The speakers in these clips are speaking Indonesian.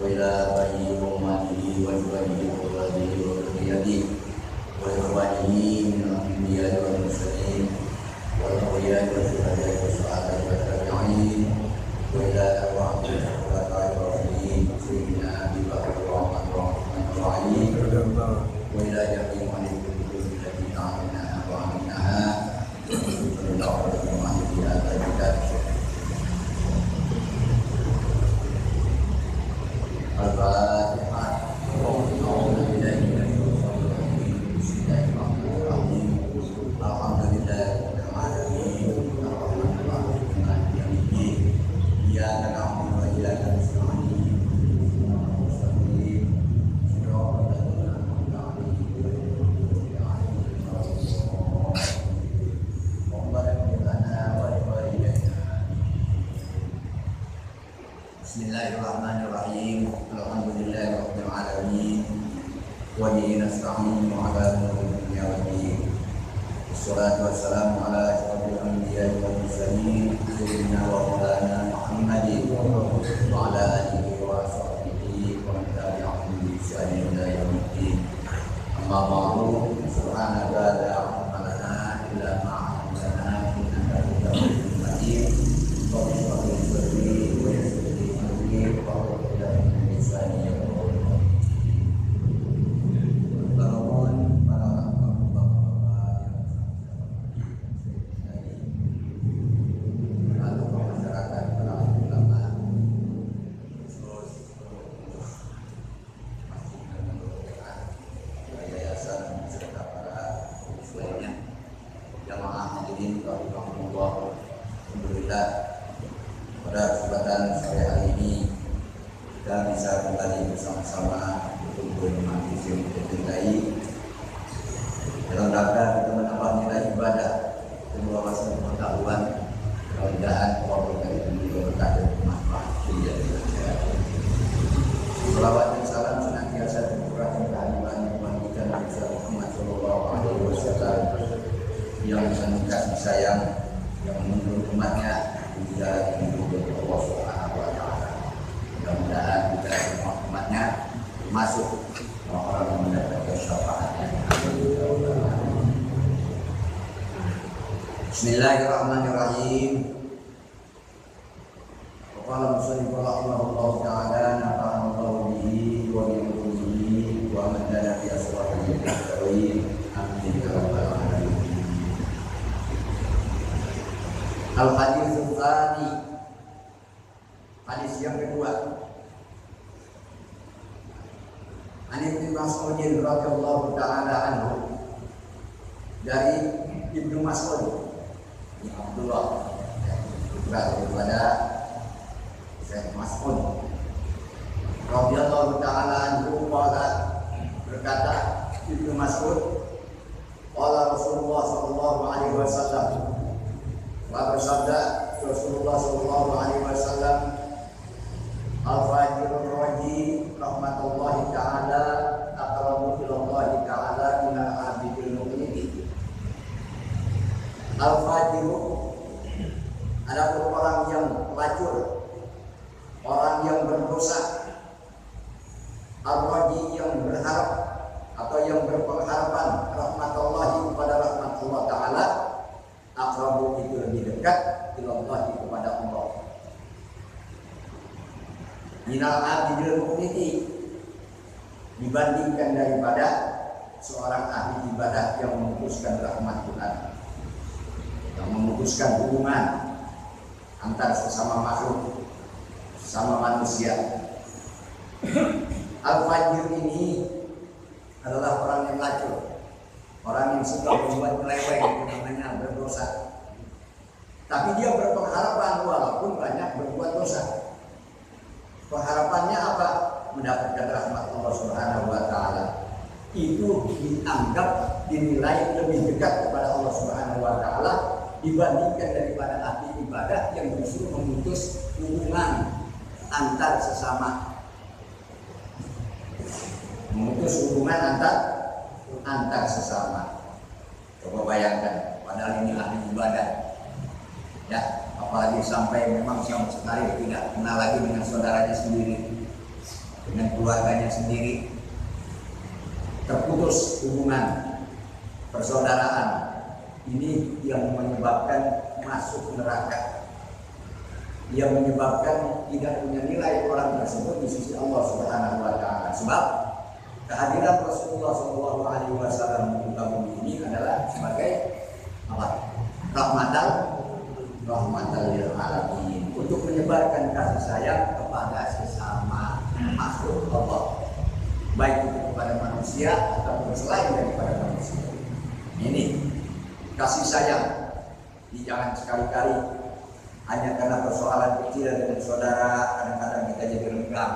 وإلى آبائه وأمهاته وأزواجه وأولاده وذريته وإخوانه من الأنبياء والمرسلين والأولياء والشهداء والصحابة والتابعين وإلى أرواح الخلفاء الراشدين سيدنا أبي بكر وعمر وعثمان وعلي وإلى جميع من الكتب التي تعلمناها وعملناها صلى الله عليه وسلم. Al-Fatihah. A'udzu billahi minasyaitonir rajim. Bismillahirrahmanirrahim. Alhamdulillahirabbil alamin. Arrahmanir rahim. Maliki yaumiddin. Iyyaka na'budu wa iyyaka nasta'in. Ihdinas siratal mustaqim. Shiratal ladzina an'amta 'alaihim ghairil maghdubi 'alaihim waladdallin. Rabbana ighfir lana wa li walidayna. Bismillahirrahmanirrahim. Alhamdulillahirabbil alamin. Wa bihi nasta'in 'ala umuri dunya waddin. Wassalatu wassalamu ala asyrofil anbiya'i wal mursalin sayyidina wa maulana Muhammadin wa ala alihi wa sahbihi wa man tabi'ahum bi ihsanin ila yaumiddin. Amma ba'du. Subhanaka la ilma lana illa ma 'allamtana innaka antal alimul hakim. Rabbi shrah li sadri wa yassir li amri wahlul 'uqdatam min lisani yafqahu qawli. Alhamdulillah, pada kesempatan sore hari ini kita bisa kembali bersama-sama untuk menikmati yang kita cintai dalam rangka kita menambah nilai ibadah dan wawasan pengetahuan. Mudah-mudahan Allah ini berkah dan bermanfaat. Salawat dan salam senantiasa tercurahkan kehadiran Tuhan kita Nabi Muhammad SAW yang sangat kasih sayang, yang menuntut umatnya juga menuntut Allah Subhanahu wa Ta'ala. Mudah-mudahan kita semua umatnya masuk orang-orang yang mendapatkan syafaatnya. Bismillahirrahmanirrahim. Qala musannif rahimahullah ta'ala nafa'allahu bihi wa bi ulumuhi wa man dana fi aswabihi al-karim. Amin ya rabbal alamin. Al-hadits tsani, hadis yang kedua. An Ibnu Mas'ud radhiyallahu ta'ala anhu, dari Ibnu Mas'ud bin Abdullah daripada Syekh Mas'ud radhiyallahu ta'ala anhu berkata Ibnu Mas'ud, qala Rasulullah sallallahu alaihi wasallam, bersabda Rasulullah sallallahu alaihi wasallam, al-fajirur raji rahmatullahi ta'ala aqrabu ilallahi ta'ala min al-abidil mu'min. Al-fajiru adalah orang yang pelacur, orang yang berdosa. Al-raji yang berharap atau yang berpengharapan rahmatullahi kepada rahmat Allah ta'ala. Aqrabu itu lebih dekat ilallahi kepada Allah. Minal abidil mu'mini, dibandingkan daripada seorang ahli ibadah yang memutuskan rahmat Tuhan, yang memutuskan hubungan antar sesama makhluk, sesama manusia. Al-fajir ini adalah orang yang lacur, orang yang suka berbuat keleweng, namanya berdosa. Tapi dia berpengharapan walaupun banyak berbuat dosa. Pengharapannya apa? Mendapatkan rahmat Allah Subhanahu wa Ta'ala. Itu dianggap, dinilai lebih dekat kepada Allah Subhanahu wa Ta'ala dibandingkan daripada ahli ibadah yang justru memutus hubungan antar sesama, memutus hubungan antar sesama. Coba bayangkan, padahal ini ahli ibadah, ya, apalagi sampai memang sama sekali tidak kenal lagi dengan saudaranya sendiri. dengan keluarganya sendiri, terputus hubungan persaudaraan. Ini yang menyebabkan masuk neraka, yang menyebabkan tidak punya nilai orang tersebut di sisi Allah Subhanahu wa Ta'ala. Sebab kehadiran Rasulullah SAW di muka bumi ini adalah sebagai apa? Rahmatan lil alamin, untuk menyebarkan kasih sayang kepada sesama makhluk Allah, baik itu kepada manusia ataupun selain daripada manusia. Ini kasih sayang. Jangan sekali-kali hanya karena persoalan kecil dengan saudara kadang-kadang kita jadi renggang,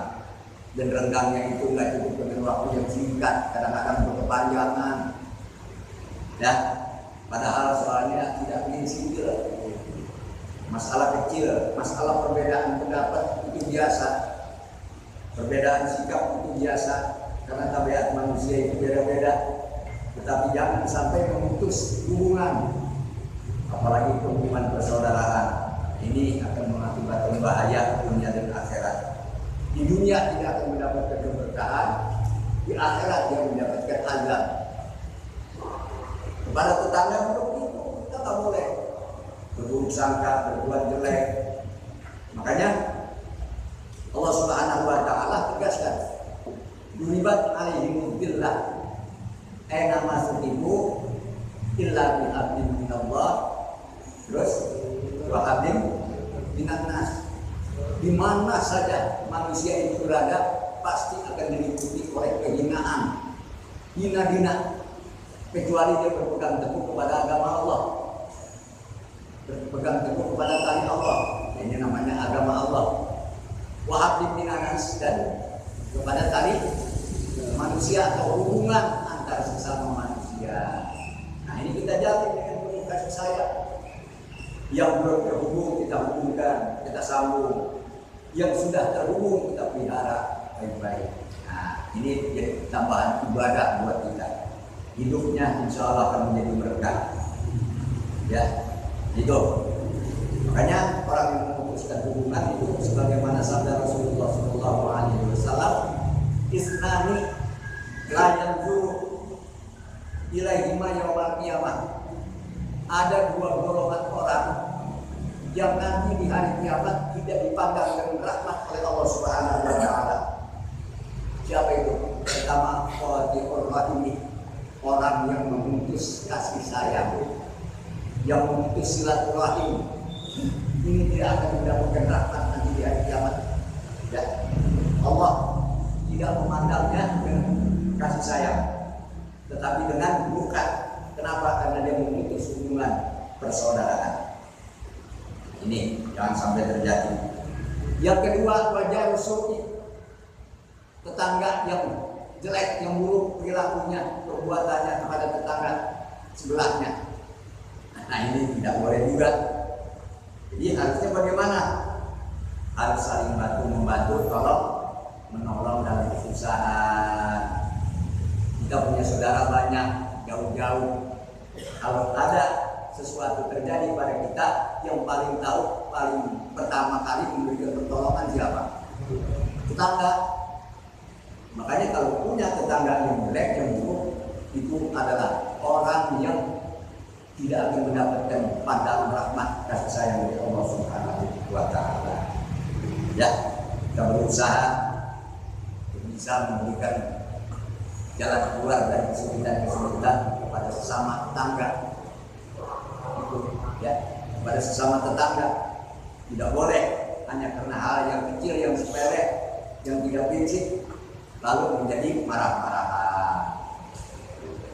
dan renggangnya itu nggak cukup dengan waktu yang singkat, kadang-kadang berkepanjangan ya, padahal soalnya tidak prinsipil. Masalah kecil, masalah perbedaan pendapat itu biasa, perbedaan sikap itu biasa, karena tabiat manusia itu beda-beda. Tetapi jangan sampai memutus hubungan, apalagi hubungan persaudaraan. Ini akan mengakibatkan bahaya dunia dan akhirat. Di dunia tidak akan mendapatkan keberkahan, di akhirat dia mendapatkan azab. Kepada tetangga begitu, kita tak boleh berburuk sangka, berbuat jelek. Makanya Allah Subhanahu wa Ta'ala tegaskan, "Duribat alaihim billah aina masukibu illa bi'abdin minallah." Terus wa'abdin minan nas. Di mana saja manusia itu berada, pasti akan diliputi oleh kehinaan, hina-hina, kecuali dia berpegang teguh kepada agama Allah, berpegang teguh kepada tali Allah. Ini namanya agama Allah. Wa'abdin minan nas, dan kepada tali manusia atau hubungan antar sesama manusia. Nah, ini kita jalin dengan penuh kasih sayang. Yang belum terhubung kita hubungkan, kita sambung. Yang sudah terhubung kita pelihara baik-baik. Nah, ini jadi tambahan ibadah buat kita. Hidupnya insya Allah akan menjadi berkah. Ya, itu. Makanya orang yang memutuskan hubungan itu sebagaimana sabda Rasulullah SAW, "Isnani la yanzuru ilaihima yaumal qiyamah." Ada dua golongan orang yang nanti di hari kiamat tidak dipandang dengan rahmat oleh Allah Subhanahu wa Ta'ala. Siapa itu? Pertama, qati'ur rahimi, orang yang memutus kasih sayang, yang memutus silaturahim. Ini tidak akan mendapatkan rahmat nanti di hari kiamat. Ya, Allah tidak memandangnya dengan kasih sayang, tetapi dengan murka. Kenapa? Karena dia memutus hubungan persaudaraan. Ini jangan sampai terjadi. Yang kedua, wajah rusuki, tetangga yang jelek, yang buruk perilakunya, perbuatannya kepada tetangga sebelahnya. Nah, ini tidak boleh juga. Jadi harusnya bagaimana? Harus saling bantu membantu, tolong menolong dalam kesusahan. Kita punya saudara banyak, jauh-jauh. Kalau ada sesuatu terjadi pada kita, yang paling tahu, paling pertama kali memberikan pertolongan siapa? Tetangga. Makanya kalau punya tetangga yang jelek, yang buruk, itu adalah orang yang tidak akan mendapatkan pandangan rahmat kasih sayang dari Allah Subhanahu wa Ta'ala. Ya, kita berusaha untuk bisa memberikan jalan keluar dari kesulitan-kesulitan kepada sesama tetangga. Itu ya, kepada sesama tetangga. Tidak boleh hanya karena hal yang kecil, yang sepele, yang tidak prinsip, lalu menjadi marah-marahan.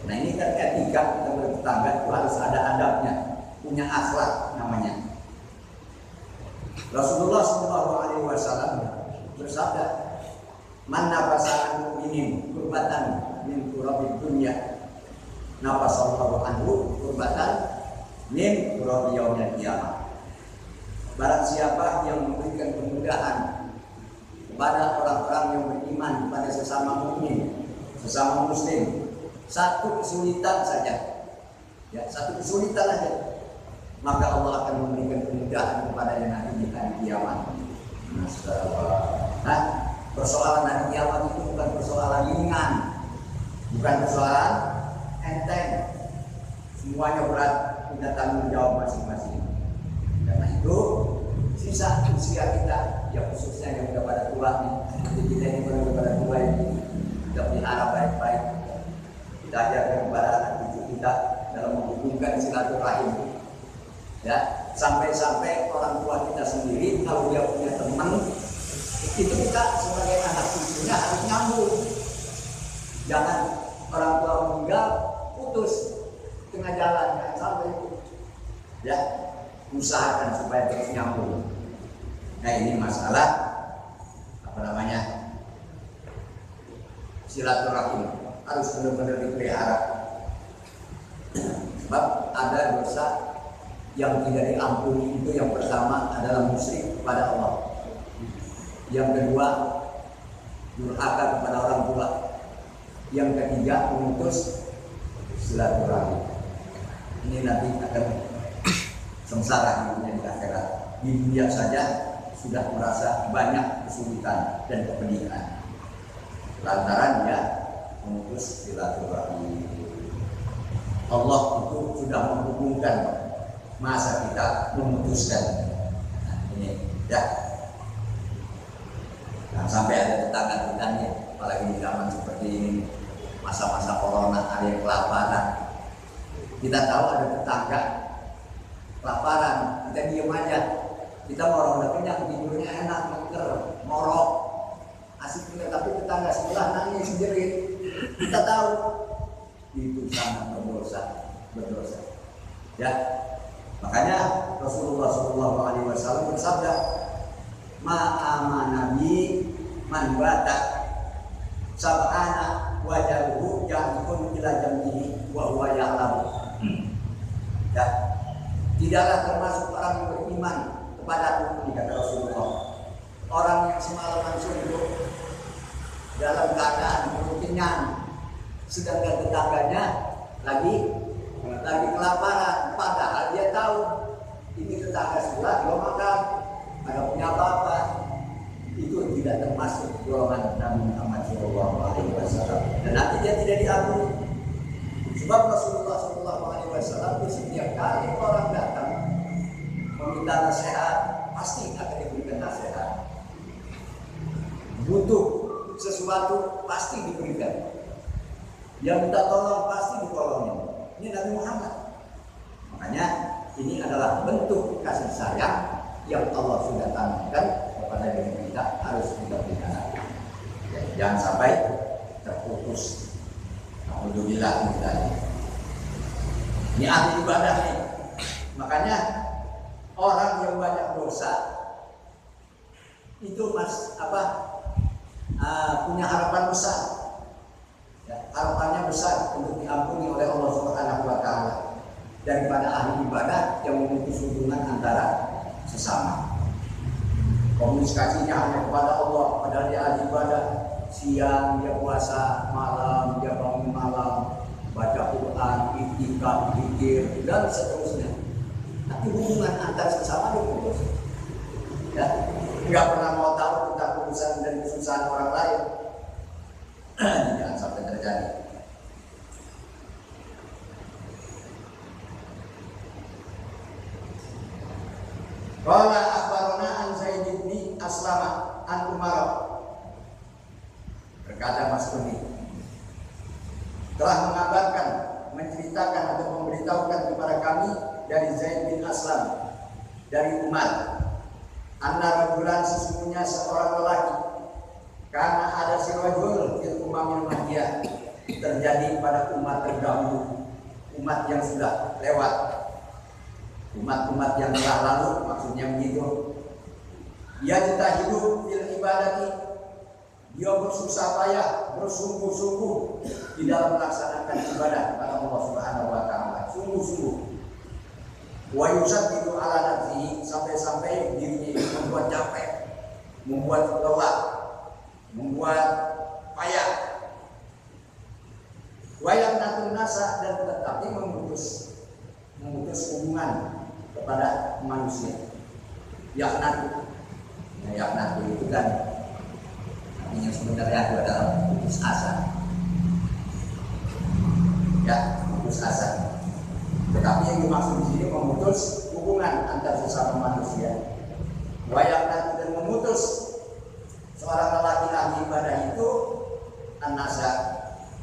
Nah, ini kan etika kita bertetangga itu harus ada adabnya, punya akhlak namanya. Rasulullah SAW bersabda, "Man nafasa an mu'minin kurbatan min kurabil dunya, nafasallahu anhu kurbatan min kurabil yaumil qiyamah." Barang siapa yang memberikan kemudahan kepada orang-orang yang beriman, kepada sesama mukmin, sesama muslim, satu kesulitan saja, ya, satu kesulitan saja, maka Allah akan memberikan kemudahan kepadanya nanti di hari kiamat. Nah, Persoalan hari kiamat itu bukan persoalan ringan, bukan persoalan enteng. Semuanya berat, punya tanggung jawab masing-masing. Karena itu sisa usia kita, ya khususnya yang sudah pada tua nih, jadi kita ini baru pada tua ini, kita pelihara baik-baik. Kita ajarkan kepada anak cucu kita dalam menghubungkan silaturahim. Ya, sampai-sampai orang tua kita sendiri kalau dia punya teman, itu kita sebagai anak cucunya harus nyambung. Jangan orang tua meninggal putus tengah jalan, jangan sampai itu. Ya, usahakan supaya terus nyambung. Nah, ini masalah apa namanya? Silaturahim harus benar-benar dipelihara. Sebab ada dosa yang tidak diampuni itu yang pertama adalah musyrik kepada Allah. Yang kedua, durhaka kepada orang tua. Yang ketiga, memutus silaturahim. Ini nanti akan sengsara di akhirat. Di dunia saja sudah merasa banyak kesulitan dan kepedihan lantaran dia memutus silaturahim. Allah itu sudah menghubungkan, masa kita memutuskan. Nah, ini ya. Nah, sampai ada tetangga-tetangganya, apalagi di zaman seperti ini, masa-masa corona, ada yang kelaparan. Kita tahu ada tetangga kelaparan, kita diam aja. Kita mau udah kenyang, tidurnya enak, menger, morok, asik juga. Tapi tetangga sebelah nangis sendiri. Kita tahu itu sangat berdosa. Ya, makanya Rasulullah SAW bersabda, ma'ama nabi man bata sab'ana wajaruhu ja'ikun ila jambihi wa huwa ya'lam. Ya, tidaklah termasuk orang yang beriman kepada aku, kata Rasulullah, orang yang semalaman suntuk dalam keadaan perut kenyang, sedangkan tetangganya lagi kelaparan, padahal dia tahu ini tetangga sebelah belum makan, ada punya apa-apa. Itu tidak termasuk golongan Nabi Muhammad SAW, dan nanti dia tidak diampuni. Sebab Rasulullah SAW itu setiap kali orang datang meminta nasihat, pasti akan diberikan nasihat. Butuh sesuatu pasti diberikan. Yang minta tolong pasti ditolongin. Ini Nabi Muhammad. Makanya ini adalah bentuk kasih sayang yang Allah sudah tanamkan kepada diri kita, harus kita pelihara. Ya, jangan sampai terputus. Alhamdulillah kita ini ahli ibadah nih. Makanya orang yang banyak dosa itu punya harapan besar. Ya, harapannya besar untuk diampuni oleh Allah Subhanahu wa Ta'ala daripada ahli ibadah yang memutus hubungan antara sesama. Komunikasinya hanya kepada Allah, padahal dia ahli ibadah. Siang dia puasa, malam dia bangun malam, baca Quran, iktikaf, zikir, dan seterusnya. Tapi hubungan antar sesama diputus. Ya, nggak pernah mau tahu tentang urusan dan kesusahan orang lain. Jangan sampai terjadi. Qala akhbarana an Zaid bin Aslam an Umar. Berkata Mas Kuni, telah mengabarkan, menceritakan atau memberitahukan kepada kami dari Zaid bin Aslam dari Umar, anna rajulan, sesungguhnya seorang lelaki, karena ada si rajul fil umamil madiyah, terjadi pada umat terdahulu, umat yang sudah lewat, umat-umat yang telah lalu, maksudnya begitu. Dia jitahidu fil ibadati, dia bersusah payah, bersungguh-sungguh di dalam melaksanakan ibadah kepada Allah Subhanahu wa Ta'ala, sungguh-sungguh. Wa yusabbitu ala nafsihi, sampai-sampai dirinya itu membuat capek, membuat lelah, membuat payah. Wa yaqnatun nasa, dan tetapi memutus hubungan kepada manusia. Yaqnatu itu kan Yang sebenarnya itu adalah putus asa. Ya, putus asa. Tetapi yang dimaksud di sini memutus hubungan antar sesama manusia. Wayang dan memutus seorang lelaki ahli ibadah itu an-nasa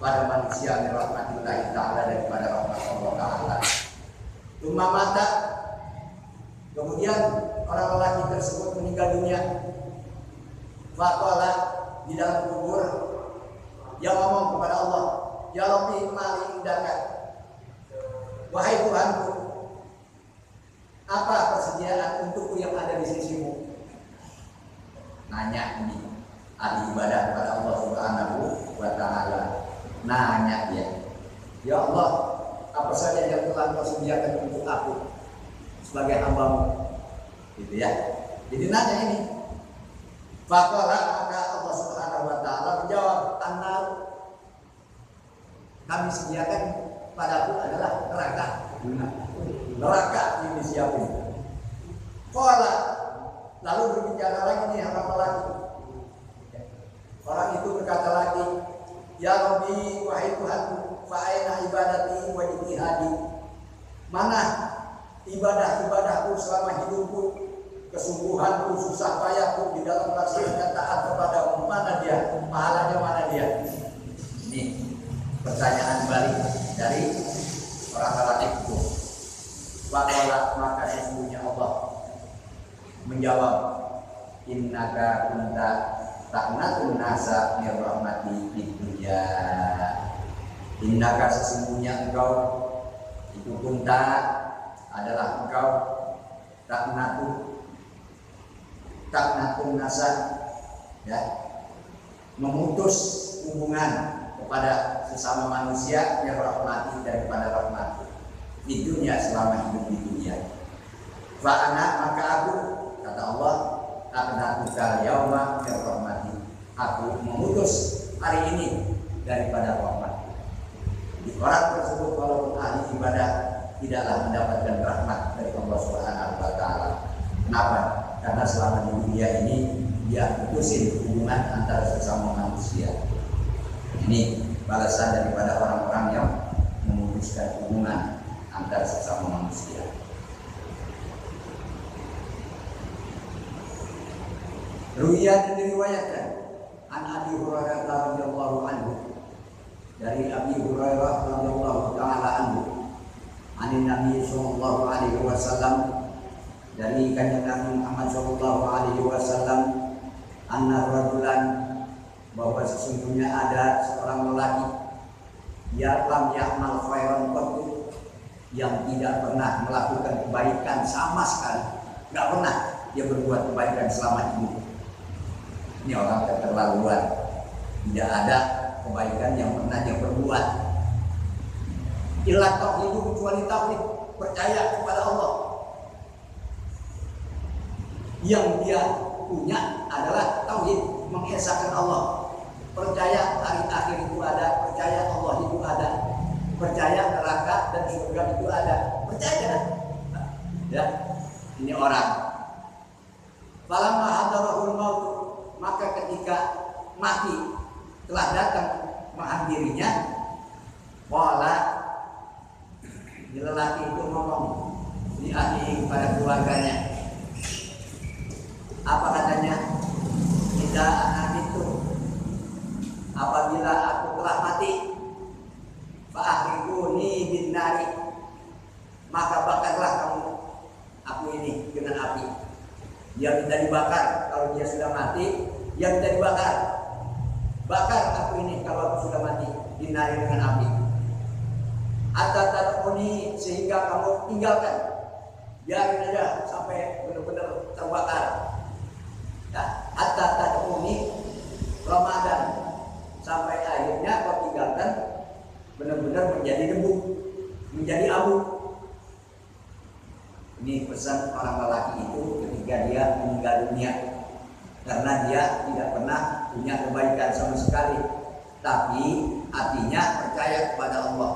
pada manusia min rahmatillahi ta'ala, daripada rahmat Allah Ta'ala. Tumma mata, kemudian orang lelaki tersebut meninggal dunia. Faqala, di dalam kubur dia ngomong kepada Allah, ya Rabbi mali indaka, wahai Tuhanku, apa persediaan untukku yang ada di sisimu? Nanya ini ahli ibadah kepada Allah Subhanahu wa Ta'ala. Nanya dia, ya Allah, apa saja yang telah Kau sediakan untuk aku sebagai hamba-Mu? Gitu ya. Jadi nanya ini. Faqala, maka Allah Subhanahu wa Ta'ala menjawab, an-nar, kami sediakan padaku adalah neraka. Neraka yang disiapin. Qala, lalu berbicara lagi nih orang lelaki. Orang itu berkata lagi, ya Rabbi, wahai Tuhanku, fa aina ibadati wa ijtihadi. Mana ibadah-ibadahku selama hidupku, kesungguhanku, susah payahku di dalam melaksanakan taat kepada-Mu, mana dia? Pahalanya mana dia? Ini pertanyaan balik dari orang lelaki itu. Waqala, maka sesungguhnya Allah menjawab, innaka kunta ta'natun nasa min rahmati fid dunya. Innaka, sesungguhnya engkau itu kunta adalah engkau ta'natun nasa, ya, memutus hubungan kepada sesama manusia yang rahmati, daripada rahmat di dunia, selama hidup di dunia. Fa'ana, maka aku, kata Allah, aqnatuka yauma min rahmati, aku memutus hari ini daripada rahmat. Di orang tersebut walaupun ahli ibadah tidaklah mendapatkan rahmat dari Allah Subhanahu wa Ta'ala. Kenapa? Karena selama di dunia ini dia putusin hubungan antara sesama manusia. Ini balasan daripada orang-orang yang memutuskan hubungan antara sesama manusia. Ruya dan diriwayatkan an Abi Hurairah radhiyallahu anhu, dari Abi Hurairah radhiyallahu taala anhu, anin Nabi sallallahu alaihi wasallam, dari kanjeng Nabi Muhammad sallallahu alaihi wasallam, anna rajulan, bahwa sesungguhnya ada seorang lelaki yang lam ya'mal khairan qattu, yang tidak pernah melakukan kebaikan sama sekali, nggak pernah dia berbuat kebaikan selama hidup. Ini orang keterlaluan, tidak ada kebaikan yang pernah dia perbuat. Illa tauhid, kecuali tauhid, percaya kepada Allah. Yang dia punya adalah tauhid, mengesahkan Allah. Percaya hari akhir itu ada, percaya Allah itu ada, percaya neraka dan surga itu ada, percaya. Ya, ini orang. Falamma hadarahul maut, maka ketika mati telah datang menghampirinya, wala, lelaki itu ngomong di ahli kepada keluarganya. Apa katanya? Tidak anak itu, apabila aku telah mati, fa'ahrikuni bin nari, maka bakarlah kamu aku ini dengan api. Dia minta dibakar. Kalau dia sudah mati, dia minta dibakar. Bakar aku ini kalau aku sudah mati, dinari dengan api. Atatatuni, sehingga kamu tinggalkan, biarin aja sampai benar-benar terbakar. Ya, atatatuni Ramadan, sampai akhirnya kau tinggalkan benar-benar menjadi debu, menjadi abu. Ini pesan orang lelaki itu ketika dia meninggal dunia, karena dia tidak pernah punya kebaikan sama sekali, tapi hatinya percaya kepada Allah,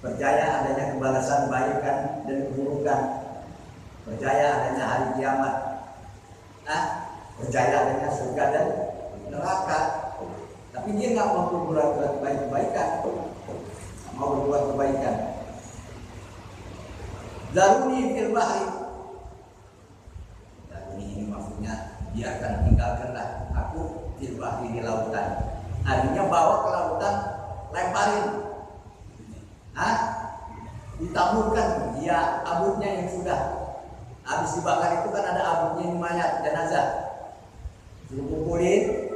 percaya adanya kebalasan kebaikan dan keburukan, percaya adanya hari kiamat, percaya adanya surga dan neraka. Tapi dia nggak mau berbuat kebaikan, mau berbuat kebaikan. Zaruni fil bahri. Zaruni ini maksudnya biarkan, tinggalkanlah aku fil bahri, di lautan. Artinya bawa ke lautan, lemparin. Ditaburkan dia abunya yang sudah habis dibakar itu kan ada abunya yang mayat jenazah. Suruh kumpulin,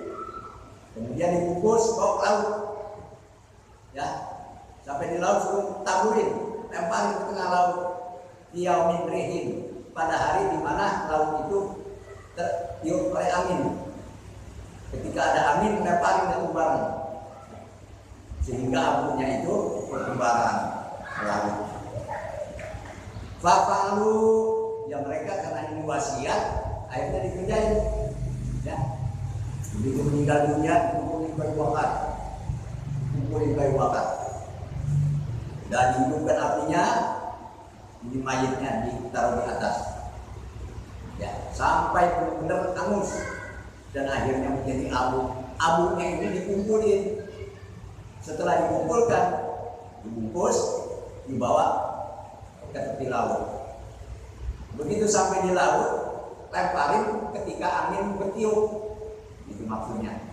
kemudian dibungkus bawa ke laut. Ya, sampai di laut suruh taburin, lemparin ke tengah laut. Yaumin rihin, pada hari di mana laut itu tertiup oleh angin. Ketika ada angin, lemparin ke tumbaran, sehingga abunya itu bertumbaran ke laut. Fafalu, ya mereka karena ini wasiat, akhirnya dikerjain. Ya, begitu meninggal dunia, kumpulin kayu bakar, dan dihidupkan apinya. Ini mayatnya ditaruh di atas, ya, sampai benar-benar hangus dan akhirnya menjadi abu. Abunya ini dikumpulin. Setelah dikumpulkan, dibungkus, dibawa ke tepi laut. Begitu sampai di laut, lemparin ketika angin bertiup. Itu maksudnya.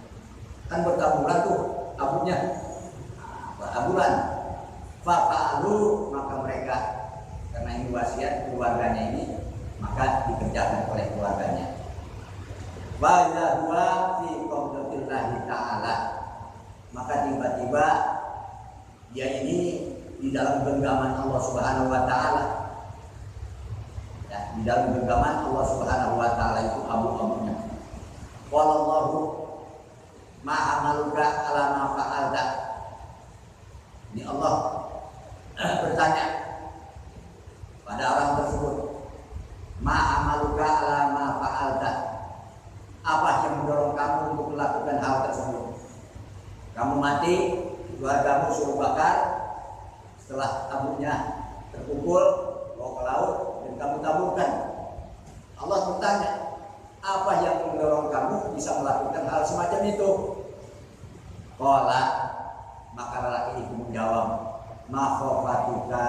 Kan bertaburan tuh abunya, bertaburan. Fa'alu, maka mereka, karena ini wasiat keluarganya ini, maka dikerjakan oleh keluarganya. Wa idza huwa fi qabdatillahi ta'ala, maka tiba-tiba dia ini di dalam genggaman Allah Subhanahu wa taala. Ya, di dalam genggaman Allah Subhanahu wa taala itu abu-abunya. Wallahu ma'amaluka ala ma fa'alta. Ini Allah bertanya pada orang tersebut, ma'amaluka ala ma fa'alta, apa yang mendorong kamu untuk melakukan hal tersebut? Kamu mati, keluargamu suruh bakar, setelah abunya terkumpul, bawa ke laut dan kamu taburkan. Allah bertanya, apa yang mendorong kamu bisa melakukan hal semacam itu? Qala, maka lelaki itu menjawab, ma khafatuka,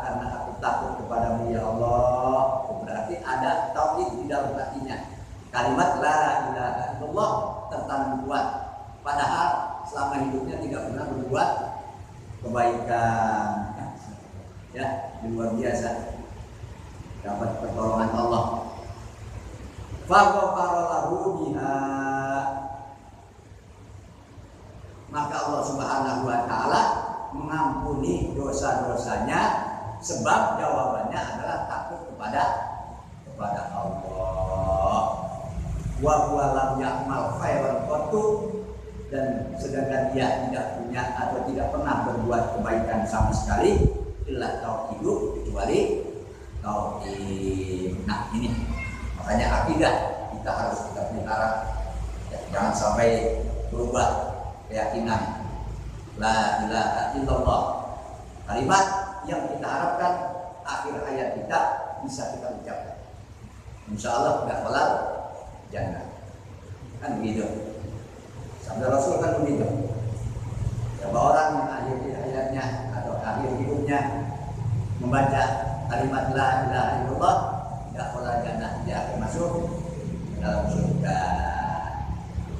karena aku takut kepadamu ya Allah. Berarti ada tauhid di dalam hatinya. Kalimat la ilaha illallah tertanam kuat, padahal selama hidupnya tidak pernah berbuat kebaikan. Ya, luar biasa dapat pertolongan Allah. Faghfara lahu biha, maka Allah Subhanahu wa taala mengampuni dosa-dosanya, sebab jawabannya adalah takut kepada Allah. Wa huwa lam ya'mal khairan qattu, dan sedangkan dia tidak punya atau tidak pernah berbuat kebaikan sama sekali, illa tauhid, kecuali tauhid. Nah, ini makanya akidah kita harus kita pelihara, ya, jangan sampai berubah keyakinan. La ilaha illallah, kalimat yang kita harapkan akhir hayat kita bisa kita ucapkan. Insya Allah dakhalal jannah. Kan begitu. Sabda Rasul kan begitu. Ya, bahwa orang yang akhir hayatnya atau akhir hidupnya membaca kalimat la ilaha illallah, dakhalal jannah, dia akan masuk dalam surga.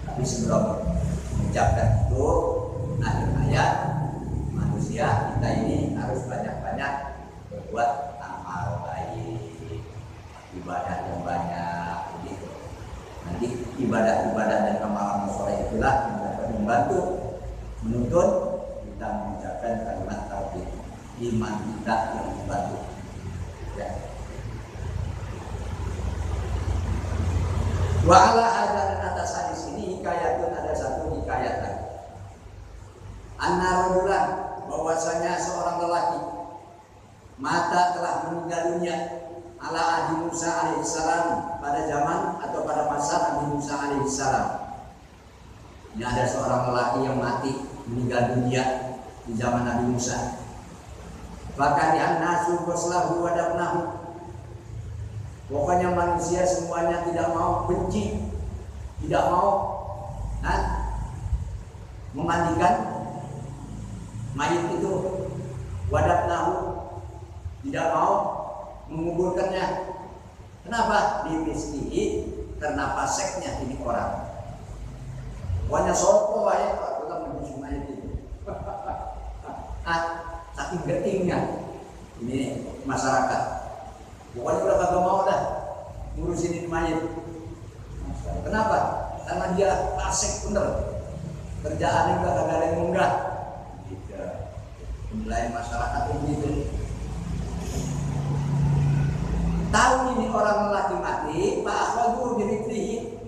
Tapi sebelum mengucapkan itu, akhir hayat manusia kita ini harus banyak-banyak berbuat amal baik, ibadah yang banyak, begitu. Nanti ibadah-ibadah dan amal-amal soleh itulah yang dapat membantu menuntun kita mengucapkan kalimat tauhid, iman kita yang dibantu. Ya. Wa ala hadza, dan atas hadis ini hikayatun, ada satu hikayat lagi. Anna rajulan, bahwasanya seorang lelaki mata telah meninggal dunia ala Nabi Musa alaihissalam, pada zaman atau pada masa Nabi Musa alaihissalam. Ini ada seorang lelaki yang mati meninggal dunia di zaman Nabi Musa. Bahkan an-nasu waslahu wa dabnahu, pokoknya manusia semuanya tidak mau, benci, tidak mau Nah, memandikan mayit itu, wadafnahu, tidak mau menguburkannya. Kenapa? Dimislihi, karena faseknya ini orang. Pokoknya sopo aja kalau menjadi mayit itu. Saking getingnya ini masyarakat. Pokoknya udah kagak mau dah ngurusin ini mayit. Kenapa? Karena dia fasik bener. Kerjaannya udah kagak ada yang munggah. Gitu. Penilaian masyarakat begitu. Tahu ini orang lelaki mati, Pak Akhwadu diritrihi.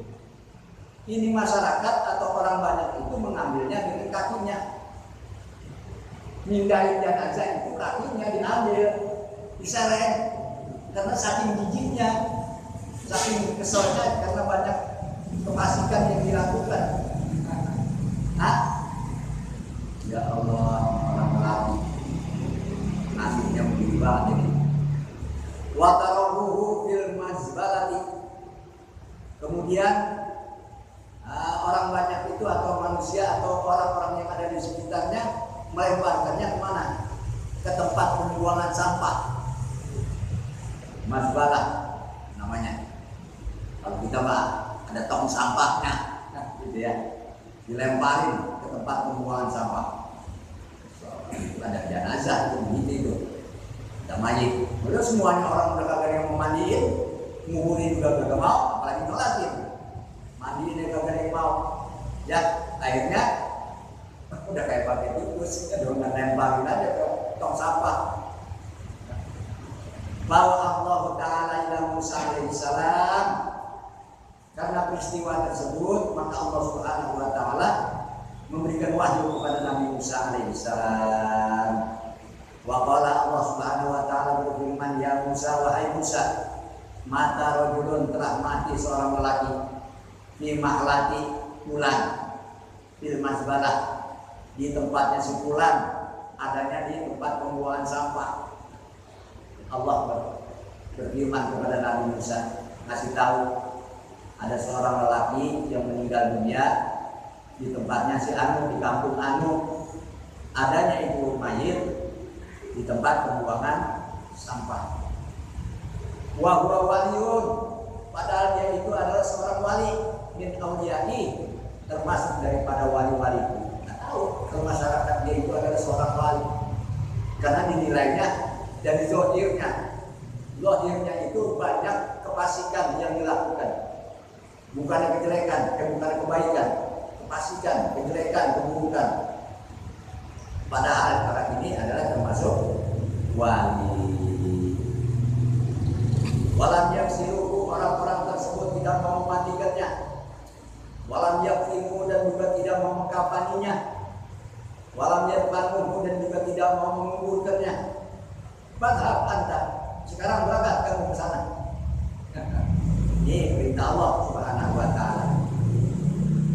Ini masyarakat atau orang banyak itu mengambilnya dengan kakinya. Mindahin jenazah itu kakinya diambil, diseret. Karena saking giginya, saking keselnya, karena banyak kefasikan yang dilakukan. Ya Allah, orang lelaki nasibnya begini banget ini. Watarohuhu fil mazbalati. Kemudian orang banyak itu atau manusia atau orang-orang yang ada di sekitarnya melemparkannya kemana? Ke tempat pembuangan sampah. Mazbalah namanya. Kalau kita mah ada tong sampahnya, gitu ya. Dilemparin ke tempat pembuangan sampah. Ada jenazah itu begitu itu. Ada mayit. Udah semuanya orang udah kagak yang mau mandiin, nguburin juga kagak mau, apalagi ngelatin. Mandiin juga kagak yang mau. Ya, akhirnya udah kayak pakai tikus, dengan lemparin aja ke tong sampah. Bawa Allah Ta'ala ila Musa alaihissalam. Karena peristiwa tersebut, maka Allah Subhanahu wa Ta'ala memberikan wahyu kepada Nabi Musa alaihissalam. Wa qala Allah Subhanahu wa Ta'ala berfirman, ya Musa, wahai Musa, mata rajulun, telah mati seorang lelaki fi mahlati pulan fil mazbalah, di tempatnya si pulan, adanya di tempat pembuangan sampah. Allah berfirman kepada Nabi Musa, ngasih tahu ada seorang lelaki yang meninggal dunia di tempatnya si Anu, di kampung Anu, adanya itu mayit di tempat pembuangan sampah. Wa huwa waliyun, padahal dia itu adalah seorang wali min auliyai, termasuk daripada wali-wali. Nggak tahu kalau masyarakat dia itu adalah seorang wali, karena dinilainya dari zahirnya. Zahirnya itu banyak kefasikan yang dilakukan, bukan kejelekan, bukan kebaikan, kefasikan, kejelekan, keburukan. Padahal orang ini adalah termasuk wali. Walam yaksiluhu, orang-orang tersebut tidak mau memandikannya. Walam yakfinuhu, dan juga tidak mau mengkafaninya. Walam yadfanuhu, dan juga tidak mau menguburkannya. Fadhhab anta, sekarang berangkat kamu ke sana. Ini perintah Allah Subhanahu wa Ta'ala.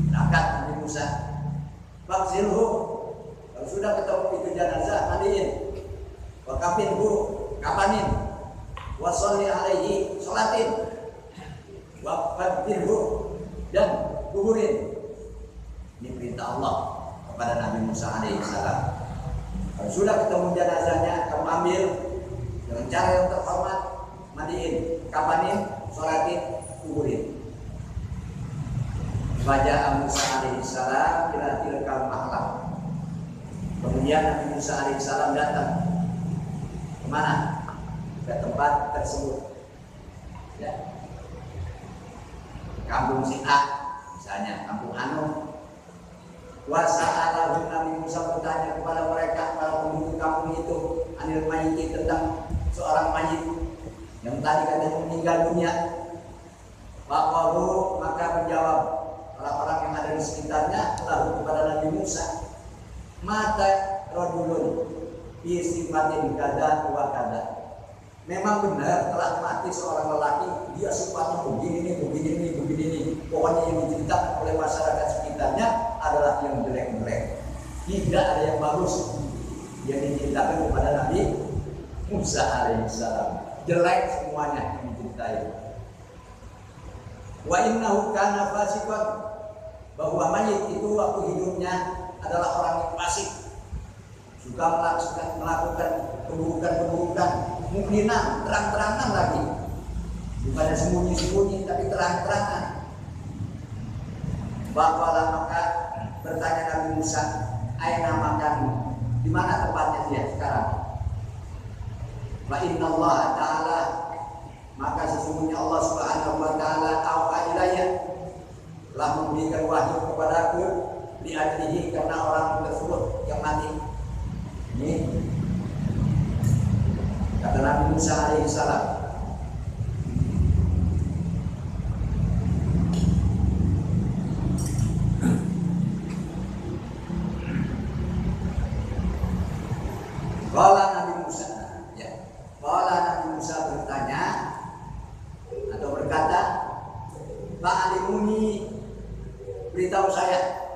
Berangkat Nabi Musa. Faghsilhu, kalau sudah ketemu itu jenazah, mandiin. Wa kafinhu, kafanin. Wa sholli alaihi, sholatin. Wa fadhilhu, dan kuburin. Ini perintah Allah kepada Nabi Musa alaihissalam. Kalau sudah ketemu jenazahnya, kamu ambil dengan cara yang terhormat, mandiin, kafanin, sholatin, kuburin. Wajah Musa alaihissalam ila tilkal mahlam. Kemudian Nabi Musa alaihissalam datang kemana? Ke tempat tersebut, ya. Kampung si A, misalnya kampung Anu. Wasa'alahu, Nabi Musa bertanya kepada mereka, para penduduk kampung itu, anil mayiti, tentang seorang mayit yang tadi katanya meninggal dunia. Faqalu, maka menjawab orang-orang yang ada di sekitarnya lalu kepada Nabi Musa, mata rajulun fi sifatin kada wa kada. Memang benar telah mati seorang lelaki, dia sifatnya begini nih. Pokoknya yang diceritakan oleh masyarakat sekitarnya adalah yang jelek-jelek. Tidak ada yang bagus yang diceritakan kepada Nabi Musa alaihissalam. Jelek semuanya yang diceritain. Wa innahu kana fasiqan, bahwa mayit itu waktu hidupnya adalah orang yang fasik, suka melakukan keburukan-keburukan, mukminan, terang-terangan lagi, bukannya sembunyi-sembunyi tapi terang-terangan. Bapalah maka bertanya Nabi Musa, aina makan, di mana tempatnya dia sekarang? Wa inna Allah Ta'ala, maka sesungguhnya Allah Subhanahu Wa Ta'ala auha ilayya, telah memberikan wahyu kepadaku di ajlihi, karena orang tersebut yang mati. Ini kata Nabi Musa alaihissalam. Qala Nabi Musa, ya. Qala Nabi Musa bertanya atau berkata, "Fa'alimuni, beritahu saya,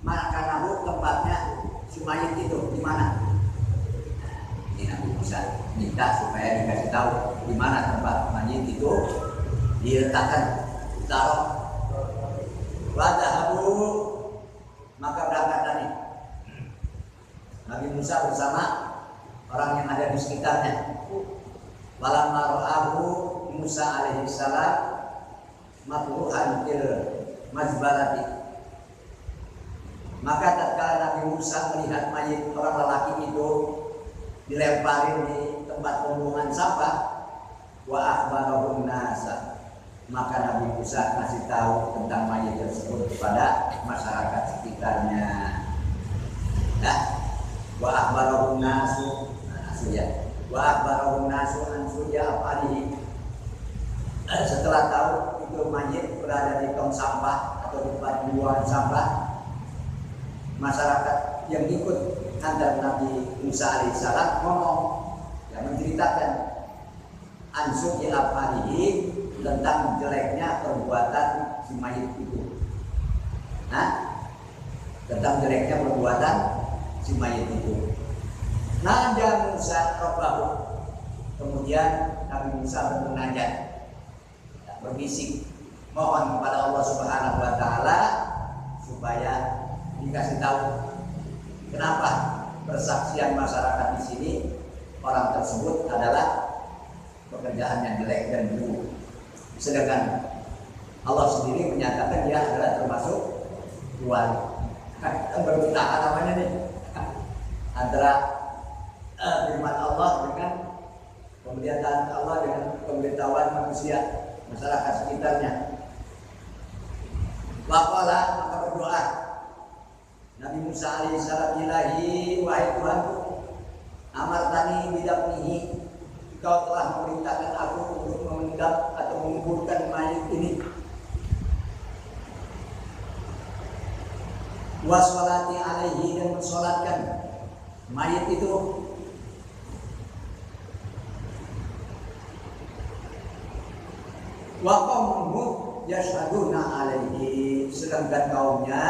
makanahu, tempatnya si mayit itu di mana?" Ini Nabi Musa minta supaya dikasih tahu di mana tempat mayit itu diletakkan, ditaruh. Wadhabu, maka berangkatlah nih Nabi Musa bersama orang yang ada di sekitarnya. Walamma ra'ahu Musa alaihissalam matruhan fil mazbalati, maka tatkala Nabi Musa melihat mayit orang lelaki itu dilemparin di tempat pembuangan sampah, wa akhbarahun nasa, maka Nabi Musa kasih tahu tentang mayit tersebut kepada masyarakat sekitarnya. Nah, wa akhbarahun nasu, ya, wa akhbarahun nasu an surya afalihi. Setelah tahu itu mayit berada di tong sampah atau tempat pembuangan sampah, masyarakat yang ikut antar Nabi Musa alaihissalam ngomong, yang menceritakan ansur ya afalihi, tentang jeleknya perbuatan si mayit itu. Nah, tentang jeleknya perbuatan si mayit itu. Naja Musa Rabbahu, kemudian Nabi Musa bermunajat, berbisik, mohon kepada Allah Subhanahu Wa Taala supaya dikasih tahu kenapa persaksian masyarakat di sini orang tersebut adalah pekerjaan yang jelek dan buruk, sedangkan Allah sendiri menyatakan dia adalah termasuk wali. Kan berbeda namanya nih antara firman Allah dengan pemberitahuan Allah dengan pemberitahuan manusia, masyarakat sekitarnya. Waqala, maka berdoa Nabi Musa alaihissalam, ilahi, wahai Tuhanku, amartani bidapnihi, Engkau telah memerintahkan aku untuk mengendap atau menguburkan mayit ini. Waswalati alaihi, dan mensolatkan mayit itu. Wa qaumuhu yashhaduna alaihi, sedangkan kaumnya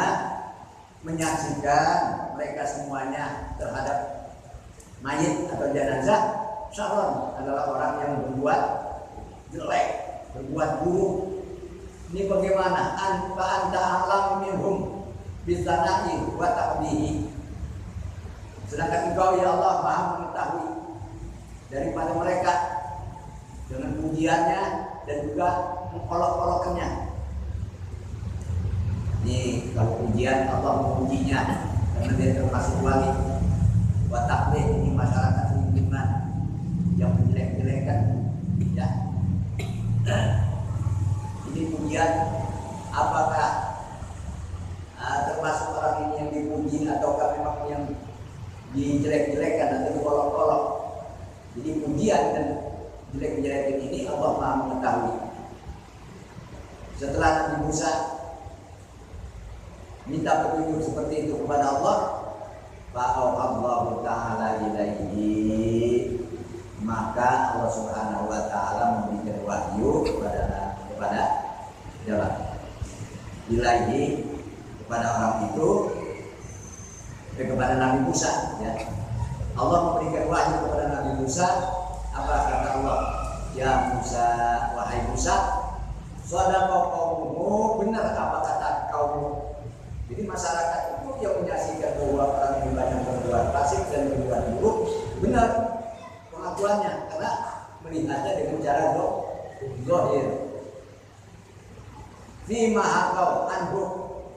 menyaksikan mereka semuanya terhadap mayit atau jenazah. Syarron adalah orang yang berbuat jelek, berbuat buruk. Ini bagaimana? Anta alam minhum bizana'i wa taqbihi, sedangkan Engkau ya Allah Maha mengetahui daripada mereka dengan pujiannya dan juga mengolok-oloknya. Ini kalau pujian Allah memujinya karena dia termasuk wali. Wa taqbih, ini masyarakat lingkungan yang menjelek-jelekan, ya. Ini pujian, apakah termasuk orang ini yang dipuji ataukah memang yang dijelek-jelekan atau diolok-olok? Jadi pujian dan jelek-jelekan ini Allah Maha mengetahui. Setelah Nabi Musa minta petunjuk seperti itu kepada Allah, fa'auhallahu ta'ala ilaihi, maka Allah Subhanahu Wa Ta'ala memberikan wahyu kepada jalan ilaihi, kepada orang itu, kepada Nabi Musa, ya. Allah memberikan wahyu kepada Nabi Musa. Apa kata Allah? Ya Musa, wahai Musa, shadaqa qaumuhu, benar apa kata kaummu. Jadi masyarakat itu yang menyaksikan bahwa orang ini banyak berbuat fasik dan berbuat buruk, benar pengakuannya karena melihatnya dengan cara zahir. Fi ma hakau anhu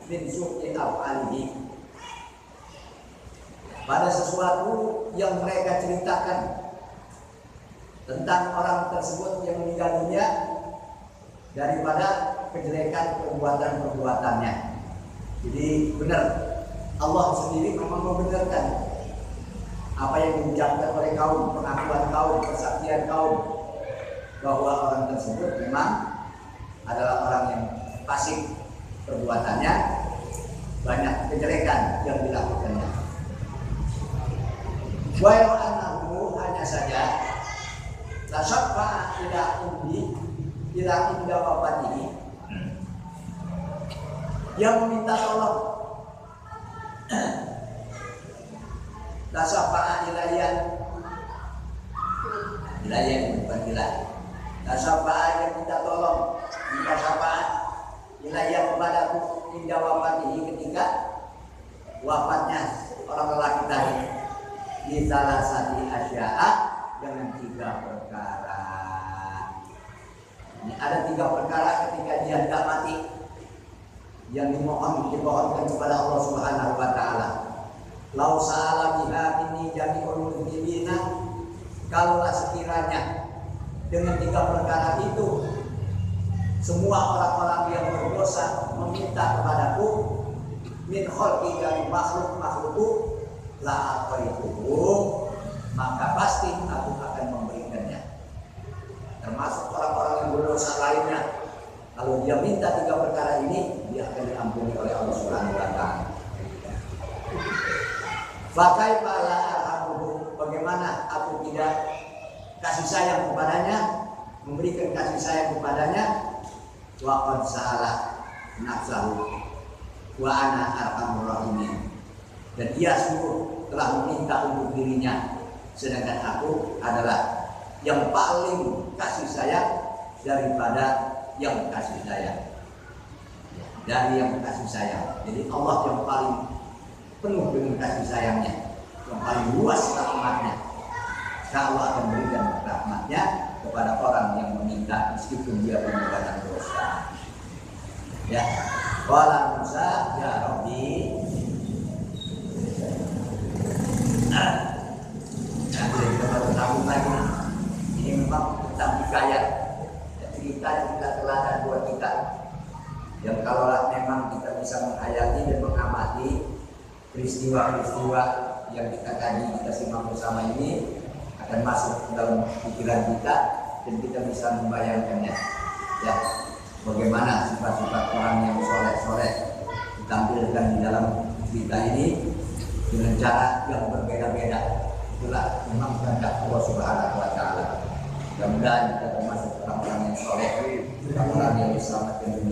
min su'i af'alihi, pada sesuatu yang mereka ceritakan tentang orang tersebut yang meninggal dunia daripada kejelekan perbuatan-perbuatannya. Jadi benar, Allah sendiri memang membenarkan apa yang diucapkan oleh kaum, pengakuan kaum, persaksian kaum bahwa orang tersebut memang adalah orang yang fasik perbuatannya, banyak kejelekan yang dilakukannya. Wa annahu, hanya saja tasaffa ila inda wafatihi, yang meminta tolong, tasaffa ilayan bukan ilah, tasaffa yang minta tolong, minta syafaat ilayan kepadaku inda wafatihi, ketika wafatnya orang lelaki tadi, di salah satu asya'a, dengan 3 perkara. Ini ada 3 perkara ketika dia tidak mati yang dimohonkan kepada Allah Subhanahu wa taala. Lau sa'ala biha minni jami'ul muslimina, kalaulah sekiranya dengan 3 perkara itu semua orang-orang yang berdosa meminta kepadaku min khalqi, dari makhluk-makhlukku, la aqaitu, maka pasti aku akan memberikannya. Termasuk orang-orang yang berdosa lainnya, kalau dia minta 3 perkara ini, dia akan diampuni oleh Allah Subhanahu wa taala. Fakaifa la arhamuhu, bagaimana aku tidak kasih sayang kepadanya, memberikan kasih sayang kepadanya. Wa qad sa'ala nafsahu wa ana arhamur rahimin, dan dia sungguh telah meminta untuk dirinya, sedangkan aku adalah yang paling kasih sayang daripada yang kasih sayang, dari yang kasih sayang. Jadi Allah yang paling penuh dengan kasih sayangnya, yang paling luas rahmatnya. Allah akan berikan rahmatnya kepada orang yang meminta meskipun dia berbuat dosa. Ya, qala Musa ya Rabbi, nanti kita baru sambung lagi. Ini memang tentang hikayat, cerita teladan buat kita. Yang kalaulah memang kita bisa menghayati dan mengamati peristiwa-peristiwa yang kita kaji, kita simak bersama ini, akan masuk dalam pikiran kita dan kita bisa membayangkannya. Ya, bagaimana sifat-sifat orang yang soleh-soleh ditampilkan di dalam cerita ini dengan cara yang berbeda-beda. Itulah memang kehendak Allah Subhanahu wa taala. Mudah-mudahan kita termasuk orang-orang yang soleh, orang-orang yang diselamatkan dunia